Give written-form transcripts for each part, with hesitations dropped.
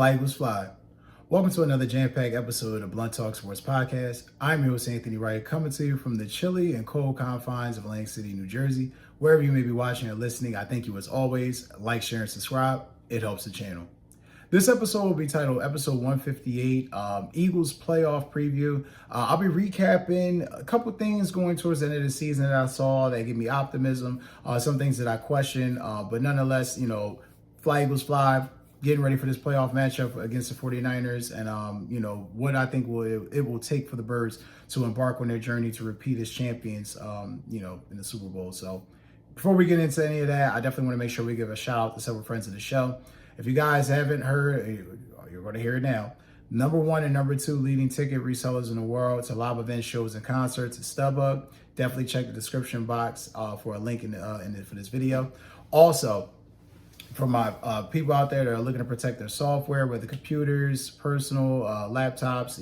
Fly. Welcome to another jam-packed episode of Blunt Talk Sports Podcast. I'm your host, Anthony Wright, coming to you from the chilly and cold confines of Atlantic City, New Jersey. Wherever you may be watching or listening, I thank you as always. Like, share, and subscribe. It helps the channel. This episode will be titled Episode 158, Eagles Playoff Preview. I'll be recapping a couple things going towards the end of the season that I saw that give me optimism, some things that I question, but nonetheless, Fly Eagles Fly, getting ready for this playoff matchup against the 49ers and, what I think it will take for the Birds to embark on their journey to repeat as champions, in the Super Bowl. So before we get into any of that, I definitely want to make sure we give a shout out to several friends of the show. If you guys haven't heard, you're going to hear it now. Number 1 and number 2 leading ticket resellers in the world to live events, shows, and concerts at StubHub. Definitely check the description box for a link for this video. Also, for my people out there that are looking to protect their software, whether computers, personal laptops,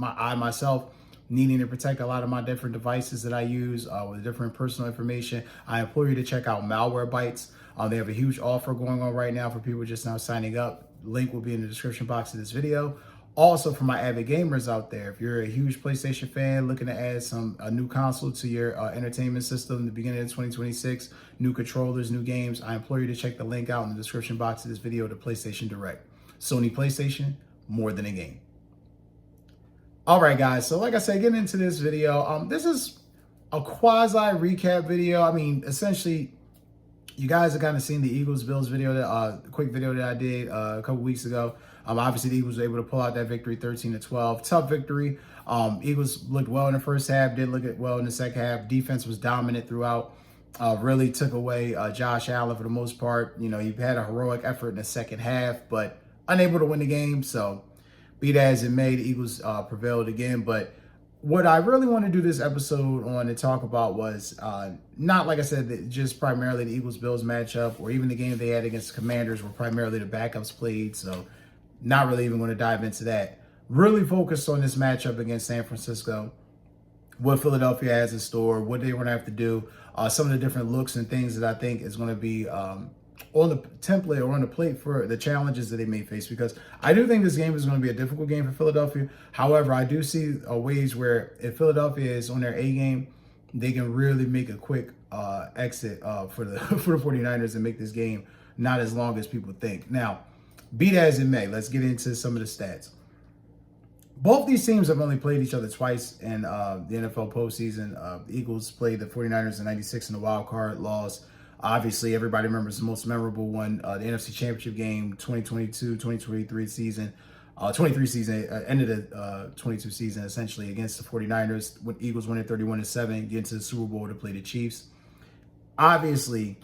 I myself needing to protect a lot of my different devices that I use with different personal information, I implore you to check out Malware Bytes. They have a huge offer going on right now for people just now signing up. Link will be in the description box of this video. Also, for my avid gamers out there, if you're a huge PlayStation fan looking to add a new console to your entertainment system in the beginning of 2026, new controllers, new games, I implore you to check the link out in the description box of this video to PlayStation Direct. Sony PlayStation, more than a game. All right, guys. So like I said, getting into this video, this is a quasi recap video. I mean, essentially, you guys have kind of seen the Eagles-Bills video, quick video that I did a couple weeks ago. Obviously, the Eagles were able to pull out that victory, 13-12. Tough victory. Eagles looked well in the first half, did look well in the second half. Defense was dominant throughout. Really took away Josh Allen for the most part. You had a heroic effort in the second half, but unable to win the game. So, be that as it may, the Eagles prevailed again. But what I really want to do this episode on and talk about was not, like I said, just primarily the Eagles-Bills matchup or even the game they had against the Commanders where primarily the backups played. So not really even going to dive into that. Really focused on this matchup against San Francisco, what Philadelphia has in store, what they're going to have to do, some of the different looks and things that I think is going to be on the template or on the plate for the challenges that they may face, because I do think this game is going to be a difficult game for Philadelphia. However, I do see ways where if Philadelphia is on their A game, they can really make a quick exit for the 49ers and make this game not as long as people think. Now, be that as it may, let's get into some of the stats. Both these teams have only played each other twice in the NFL postseason. The Eagles played the 49ers in '96 in the wild card, loss. Obviously, everybody remembers the most memorable one, the NFC Championship game, 2022-2023 season. 23 season, ended the 22 season, essentially, against the 49ers. When Eagles won it 31-7, get into the Super Bowl to play the Chiefs. Obviously,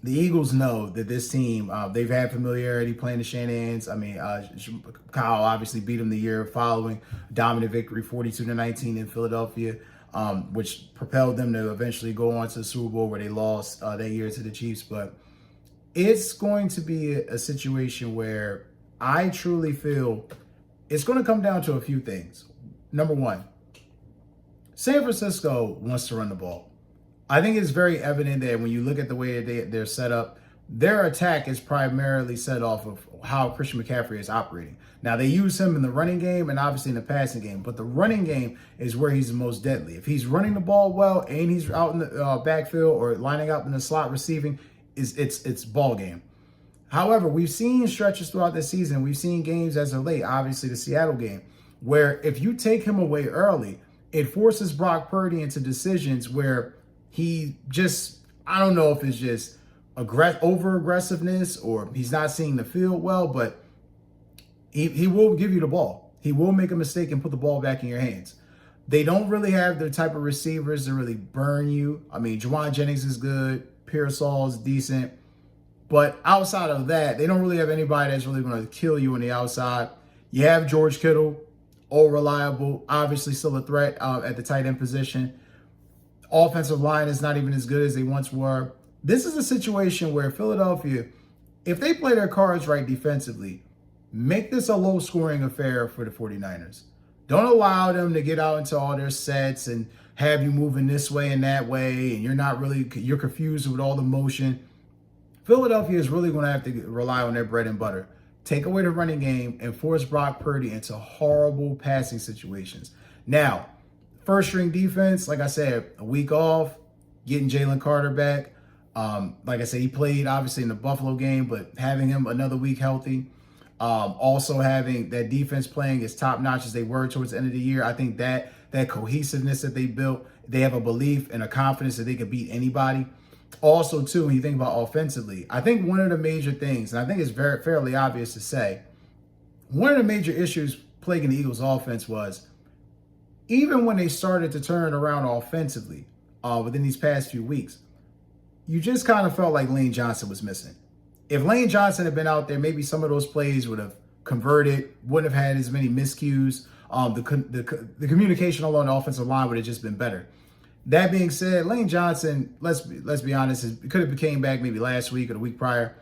the Eagles know that this team, they've had familiarity playing the Shanahan's. I mean, Kyle obviously beat them the year following, dominant victory, 42-19 in Philadelphia. Which propelled them to eventually go on to the Super Bowl where they lost that year to the Chiefs. But it's going to be a situation where I truly feel it's going to come down to a few things. Number 1, San Francisco wants to run the ball. I think it's very evident that when you look at the way they're set up, their attack is primarily set off of how Christian McCaffrey is operating. Now, they use him in the running game and obviously in the passing game, but the running game is where he's the most deadly. If he's running the ball well and he's out in the backfield or lining up in the slot receiving, it's ball game. However, we've seen stretches throughout the season. We've seen games as of late, obviously the Seattle game, where if you take him away early, it forces Brock Purdy into decisions where he just, I don't know if it's just over-aggressiveness or he's not seeing the field well, but he will give you the ball. He will make a mistake and put the ball back in your hands. They don't really have the type of receivers to really burn you. I mean, Juwan Jennings is good. Pearsall is decent. But outside of that, they don't really have anybody that's really going to kill you on the outside. You have George Kittle, all reliable, obviously still a threat at the tight end position. Offensive line is not even as good as they once were. This is a situation where Philadelphia, if they play their cards right defensively, make this a low-scoring affair for the 49ers. Don't allow them to get out into all their sets and have you moving this way and that way, and you're confused with all the motion. Philadelphia is really going to have to rely on their bread and butter. take away the running game, and force Brock Purdy into horrible passing situations. Now, first string defense, like I said, a week off, getting Jalen Carter back. Like I said, he played obviously in the Buffalo game, but having him another week healthy, also having that defense playing as top notch as they were towards the end of the year, I think that cohesiveness that they built, they have a belief and a confidence that they could beat anybody. Also, too, when you think about offensively, I think one of the major things, and I think it's fairly obvious to say, one of the major issues plaguing the Eagles offense was even when they started to turn around offensively within these past few weeks, you just kind of felt like Lane Johnson was missing. If Lane Johnson had been out there, maybe some of those plays would have converted, wouldn't have had as many miscues. The communication along the offensive line would have just been better. That being said, Lane Johnson, let's be honest, could have came back maybe last week or the week prior.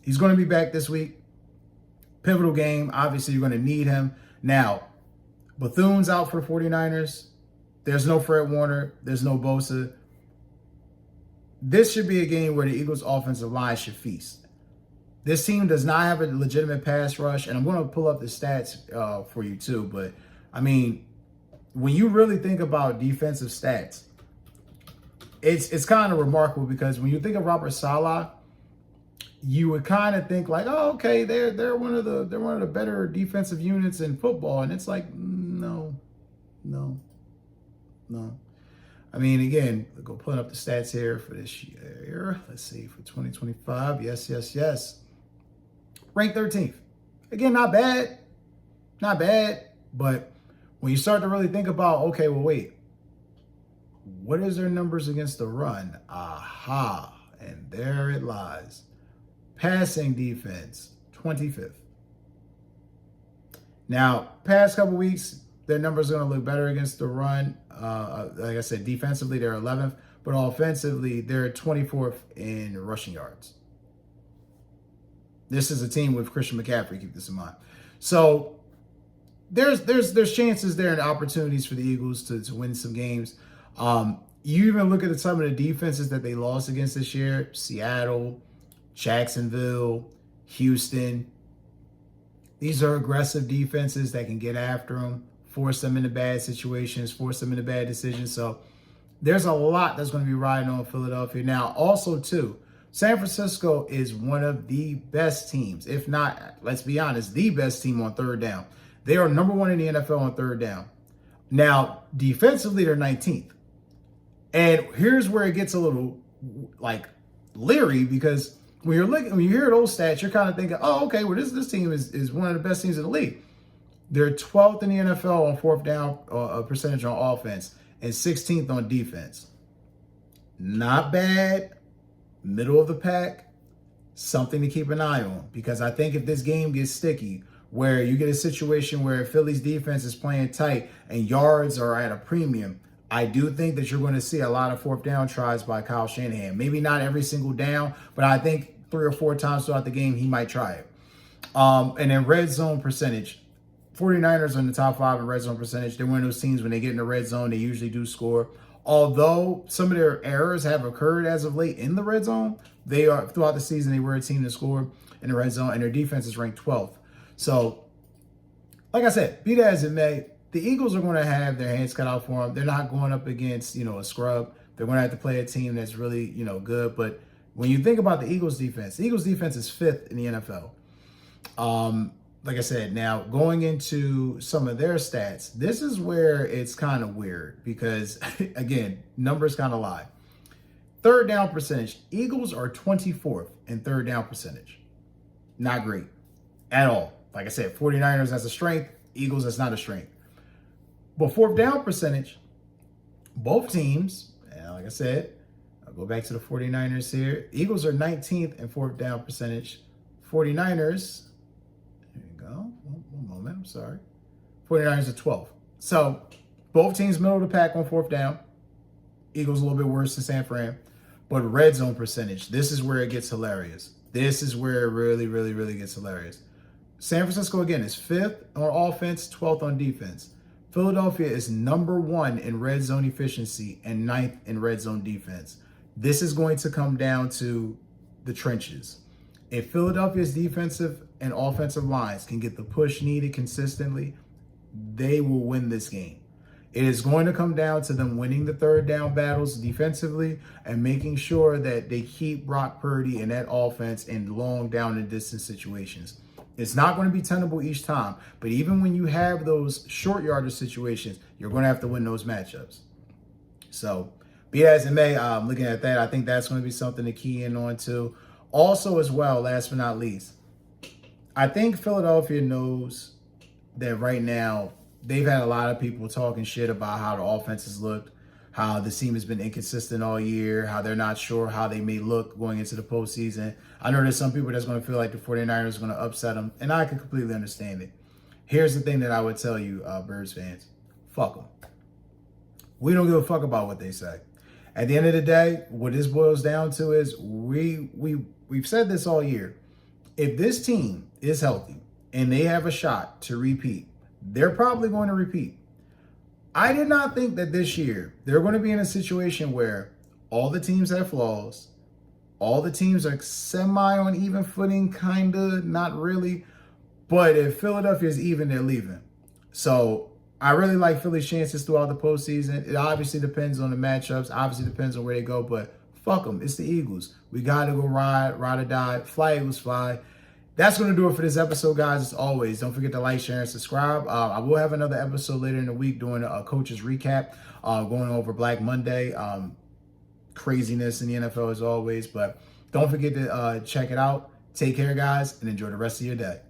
He's going to be back this week. Pivotal game. Obviously, you're going to need him. Now, Bethune's out for the 49ers. There's no Fred Warner. There's no Bosa. This should be a game where the Eagles' offensive line should feast. This team does not have a legitimate pass rush, and I'm going to pull up the stats for you too. But, I mean, when you really think about defensive stats, it's kind of remarkable because when you think of Robert Saleh, you would kind of think like, oh, okay, they're one of the better defensive units in football, and it's like, no. I mean, again, go pulling up the stats here for this year. Let's see, for 2025. Yes. Ranked 13th. Again, not bad. But when you start to really think about, okay, well, wait, what is their numbers against the run? Aha, and there it lies. Passing defense, 25th. Now, past couple weeks, their numbers are going to look better against the run. Like I said, defensively, they're 11th, but offensively, they're 24th in rushing yards. This is a team with Christian McCaffrey, keep this in mind. So there's chances there and opportunities for the Eagles to win some games. You even look at some of the defenses that they lost against this year: Seattle, Jacksonville, Houston. These are aggressive defenses that can get after them, force them into bad situations, force them into bad decisions. So there's a lot that's going to be riding on Philadelphia. Now, also, too, San Francisco is one of the best teams, if not, let's be honest, the best team on third down. They are number one in the NFL on third down. Now, defensively, they're 19th. And here's where it gets a little, like, leery, because when you hear those stats, you're kind of thinking, oh, okay, well, this team is one of the best teams in the league. They're 12th in the NFL on fourth down percentage on offense and 16th on defense. Not bad. Middle of the pack. Something to keep an eye on, because I think if this game gets sticky, where you get a situation where Philly's defense is playing tight and yards are at a premium, I do think that you're going to see a lot of fourth down tries by Kyle Shanahan. Maybe not every single down, but I think 3 or 4 times throughout the game, he might try it. And then red zone percentage. 49ers are in the top 5 in red zone percentage. They're one of those teams, when they get in the red zone, they usually do score. Although some of their errors have occurred as of late in the red zone, they are, throughout the season, they were a team that scored in the red zone, and their defense is ranked 12th. So, like I said, be that as it may, the Eagles are going to have their hands cut out for them. They're not going up against, a scrub. They're going to have to play a team that's really, good. But when you think about the Eagles defense is 5th in the NFL. Like I said, now going into some of their stats, this is where it's kind of weird because, again, numbers kind of lie. Third down percentage, Eagles are 24th in third down percentage. Not great at all. Like I said, 49ers as a strength, Eagles as not a strength. But fourth down percentage, both teams, and like I said, I'll go back to the 49ers here. Eagles are 19th in fourth down percentage. 49ers, there you go. One moment, I'm sorry. 49ers are 12th. So both teams middle of the pack on fourth down. Eagles a little bit worse than San Fran. But red zone percentage, this is where it gets hilarious. This is where it really, really, really gets hilarious. San Francisco, again, is 5th on offense, 12th on defense. Philadelphia is number 1 in red zone efficiency and 9th in red zone defense. This is going to come down to the trenches. If Philadelphia's defensive and offensive lines can get the push needed consistently, they will win this game. It is going to come down to them winning the third down battles defensively and making sure that they keep Brock Purdy and that offense in long down and distance situations. It's not going to be tenable each time, but even when you have those short yardage situations, you're going to have to win those matchups. So, be that as it may, looking at that, I think that's going to be something to key in on too. Also, as well, last but not least, I think Philadelphia knows that right now they've had a lot of people talking shit about how the offense has looked, how the team has been inconsistent all year, how they're not sure how they may look going into the postseason. I know there's some people that's going to feel like the 49ers are going to upset them, and I can completely understand it. Here's the thing that I would tell you, Birds fans. Fuck them. We don't give a fuck about what they say. At the end of the day, what this boils down to is we've said this all year. If this team is healthy and they have a shot to repeat, they're probably going to repeat. I did not think that this year they're going to be in a situation where all the teams have flaws, all the teams are semi on even footing, kind of, not really. But if Philadelphia is even, they're leaving. So I really like Philly's chances throughout the postseason. It obviously depends on the matchups, obviously depends on where they go, but fuck them. It's the Eagles. We got to go ride or die, fly Eagles fly. That's going to do it for this episode, guys. As always, don't forget to like, share, and subscribe. I will have another episode later in the week doing a coach's recap, going over Black Monday. Craziness in the NFL as always. But don't forget to check it out. Take care, guys, and enjoy the rest of your day.